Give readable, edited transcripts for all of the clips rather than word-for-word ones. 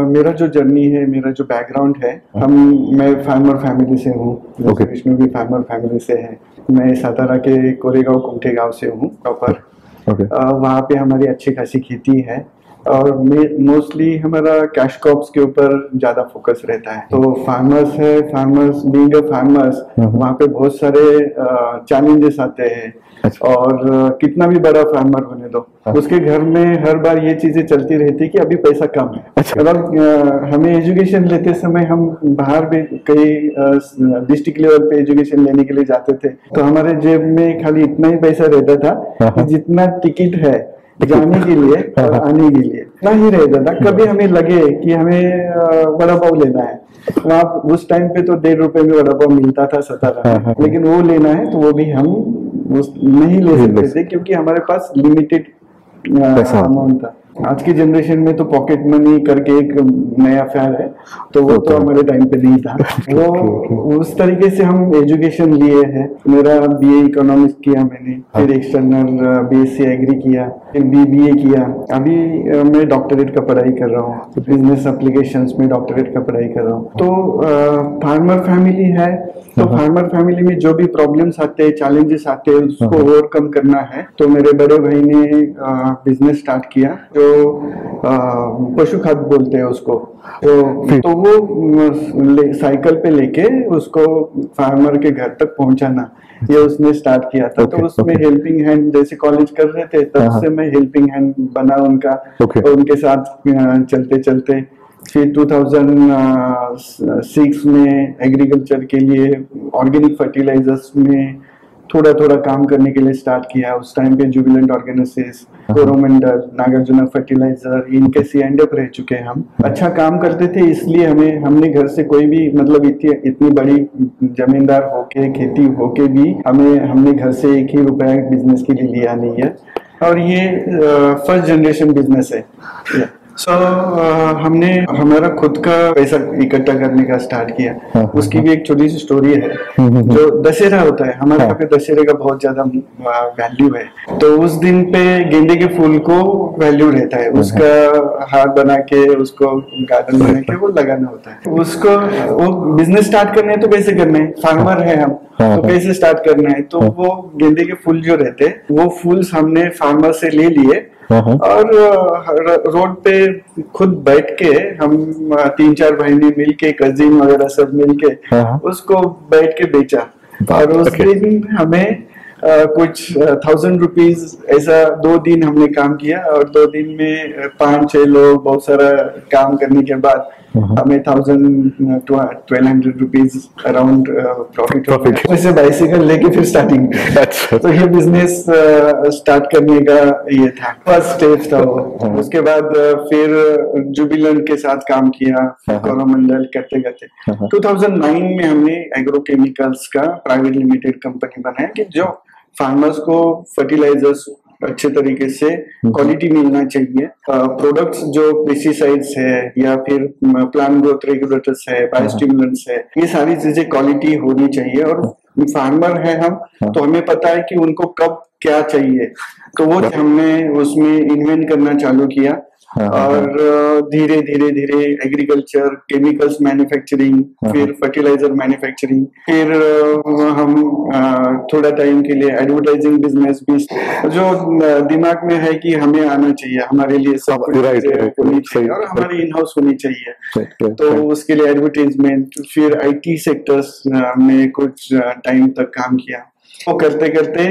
मेरा जो जर्नी है, मेरा जो बैकग्राउंड है, मैं फार्मर फैमिली से हूँ। विष्णु भी फार्मर फैमिली से है। मैं सातारा के कोरेगांव कुमठे गांव से हूँ प्रॉपर। वहाँ पे हमारी अच्छी खासी खेती है और मोस्टली हमारा कैश क्रॉप्स के ऊपर ज्यादा फोकस रहता है। तो फार्मर्स बीइंग अ फार्मर्स, वहाँ पे बहुत सारे चैलेंजेस आते हैं। और कितना भी बड़ा फार्मर होने दो, उसके घर में हर बार ये चीजें चलती रहती है कि अभी पैसा कम है। मतलब हमें एजुकेशन लेते समय हम बाहर भी कई डिस्ट्रिक्ट लेवल पे एजुकेशन लेने के लिए जाते थे, तो हमारे जेब में खाली इतना ही पैसा रहता था कि जितना टिकट है जाने के लिए और आने के लिए इतना ही रहता था। कभी हमें लगे कि हमें वड़ा पाव लेना है, वहाँ उस टाइम पे तो 1.5 रुपए में वड़ा पाव मिलता था सतारा में, लेकिन वो लेना है तो वो भी हम नहीं ले सकते थे क्योंकि हमारे पास लिमिटेड अमाउंट था। आज की जनरेशन में तो पॉकेट मनी करके एक नया फ़ैर है, तो वो तो हमारे टाइम पे नहीं था। वो उस तरीके से हम एजुकेशन लिए हैं। मेरा बीए इकोनॉमिक्स किया मैंने, फिर एक्सटर्नल बीएससी एग्री किया, फिर बीबीए किया। अभी मैं डॉक्टरेट का पढ़ाई कर रहा हूँ, बिजनेस एप्लीकेशंस में डॉक्टरेट का पढ़ाई कर रहा हूँ। तो फार्मर फैमिली है, तो फार्मर फैमिली में जो भी प्रॉब्लम्स आते हैं, चैलेंजेस आते हैं, उसको ओवरकम करना है। तो मेरे बड़े भाई ने बिजनेस स्टार्ट किया जो पशु खाद्य बोलते हैं उसको। तो वो साइकिल पे लेके उसको फार्मर के घर तक पहुंचाना, ये उसने स्टार्ट किया था। तो उसमें हेल्पिंग हैंड, जैसे कॉलेज कर रहे थे तब से मैं हेल्पिंग हैंड बना उनका। तो उनके साथ चलते चलते फिर 2006 में एग्रीकल्चर के लिए ऑर्गेनिक फर्टिलाइजर्स में थोड़ा थोड़ा काम करने के लिए स्टार्ट किया। उस टाइम पे जुबिलेंट ऑर्गेनाइजेस, कोरोमंडल, नागार्जुना फर्टिलाइजर, इनके C&F रह चुके हैं हम। अच्छा काम करते थे, इसलिए हमने घर से कोई भी मतलब इतनी बड़ी जमींदार होके, खेती होके भी हमने घर से 1 ही रुपया बिजनेस के लिए लिया नहीं है। और ये फर्स्ट जनरेशन बिजनेस है। हमने हमारा खुद का पैसा इकट्ठा करने का स्टार्ट किया। उसकी भी एक छोटी सी स्टोरी है। जो दशहरा होता है हमारे यहाँ पे, दशहरे का बहुत ज्यादा वैल्यू है। तो उस दिन पे गेंदे के फूल को वैल्यू रहता है, उसका हार बना के, उसको गार्डन बना के वो लगाना होता है। उसको वो बिजनेस स्टार्ट करना है तो कैसे करना है, फार्मर है हम, तो कैसे स्टार्ट करना है। तो वो गेंदे के फूल जो रहते हैं, वो फूल हमने फार्मर से ले लिए और रोड पे खुद बैठ के हम 3-4 भाई ने मिलके, कजिन वगैरह सब मिलके उसको बैठ के बेचा। और उस दिन हमें कुछ 1000 रुपीज, ऐसा 2 दिन हमने काम किया। और 2 दिन में 5-6 लोग, बहुत सारा काम करने के बाद हमें 1200 रुपीज अराउंड प्रॉफिट। वैसे बाइसिकल लेके फिर स्टार्टिंग। अच्छा। तो ये बिजनेस स्टार्ट करने का ये था, फर्स्ट स्टेज था वो। उसके बाद फिर जुबिलेंट के साथ काम किया, कोरोमंडल करते करते 2009 में हमने एग्रोकेमिकल्स का प्राइवेट लिमिटेड कंपनी बनाया कि जो फार्मर्स को फर्टिलाइजर्स अच्छे तरीके से क्वालिटी मिलना चाहिए। प्रोडक्ट्स जो पेस्टिसाइड्स है या फिर प्लांट ग्रोथ रेगुलेटर्स है, बायोस्टिमुलेंट्स है, ये सारी चीजें क्वालिटी होनी चाहिए। और फार्मर है हम, तो हमें पता है कि उनको कब क्या चाहिए, तो वो हमने उसमें इन्वेंट करना चालू किया। और धीरे धीरे एग्रीकल्चर, केमिकल्स मैन्युफैक्चरिंग, फिर फर्टिलाइजर मैन्युफैक्चरिंग, फिर हम थोड़ा टाइम के लिए एडवर्टाइजिंग बिजनेस भी, जो दिमाग में है कि हमें आना चाहिए, हमारे लिए सब होनी चाहिए और हमारी इन हाउस होनी चाहिए। तो उसके लिए एडवर्टाइजमेंट, फिर IT सेक्टर्स में कुछ टाइम तक काम किया। वो करते करते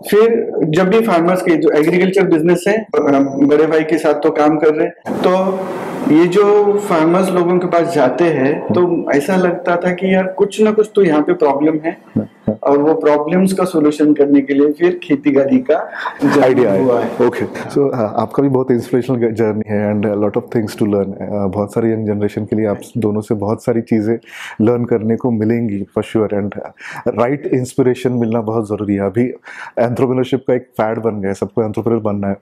फिर जब भी फार्मर्स के जो एग्रीकल्चर बिजनेस है, बड़े भाई के साथ तो काम कर रहे, तो ये जो फार्मर्स लोगों के पास जाते हैं तो ऐसा लगता था कि यार कुछ ना कुछ तो यहाँ पे प्रॉब्लम है, और वो प्रॉब्लम्स का सॉल्यूशन करने के लिए फिर खेती बाड़ी का आइडिया हुआ है। ओके, सो आपका भी बहुत इंस्पिरेशनल जर्नी है and lot of things to learn. बहुत सारी यंग जनरेशन के लिए आप दोनों से बहुत सारी चीज़ें लर्न करने को मिलेंगी for sure. And right inspiration मिलना बहुत ज़रूरी है। अभी एंटरप्रेन्योरशिप का एक फैड बन गया है, सबको एंटरप्रेन्योर बनना है,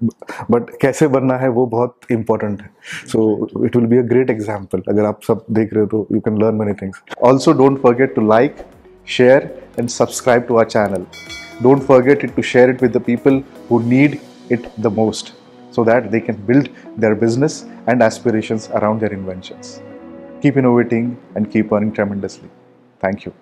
बट कैसे बनना है वो बहुत इंपॉर्टेंट है। So it will be a great example. अगर आप सब देख रहे हो तो you can learn many things. Also don't forget to like, share and subscribe to our channel. Don't forget to share it with the people who need it the most. so that they can build their business and aspirations around their inventions. Keep innovating and keep earning tremendously. Thank you.